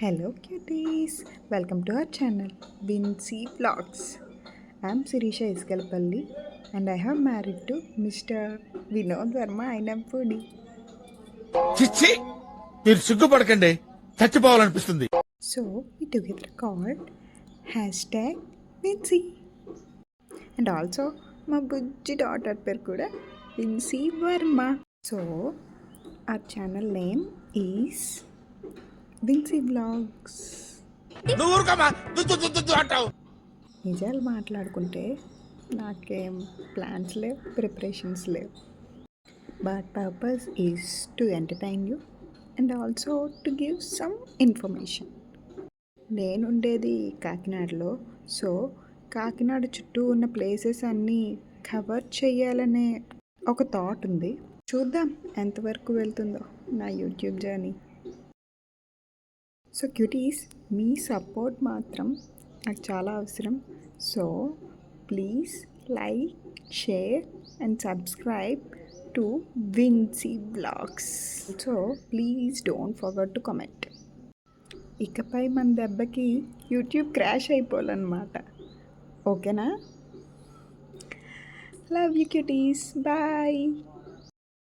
Hello cuties, welcome to our channel Vinci Vlogs. I am Sirisha Iskalpalli and I have married to Mr. Vinod Verma Ainapudi. చిచ్చి మీరు సిగ్గుపడకండి చచ్చిపోవాలనిపిస్తుంది. So we together called hashtag Vinci. And also my bujji daughter per kuda Vinci Verma. So our channel name is Vinci Vlogs. నువ్వు ఊరుకోమా, దుద్దు దుద్దు దుద్దు అంటావు. నిజాలు మాట్లాడుకుంటే నాకేం ప్లాన్స్ లేవు, ప్రిపరేషన్స్ లేవు. But purpose is to entertain you and also to give some information. నేనుండేది కాకినాడలో, సో కాకినాడ చుట్టూ ఉన్న ప్లేసెస్ అన్నీ కవర్ చేయాలనే ఒక థాట్ ఉంది. చూద్దాం ఎంతవరకు వెళ్తుందో నా యూట్యూబ్ జర్నీ. సో క్యూటీస్, మీ సపోర్ట్ మాత్రం నాకు చాలా అవసరం. So please like, share and subscribe to Vincy blogs. So please don't forget to comment. ఇకపై మన దెబ్బకి యూట్యూబ్ క్రాష్ అయిపోవాలన్నమాట. ఓకేనా? Love you cuties, bye.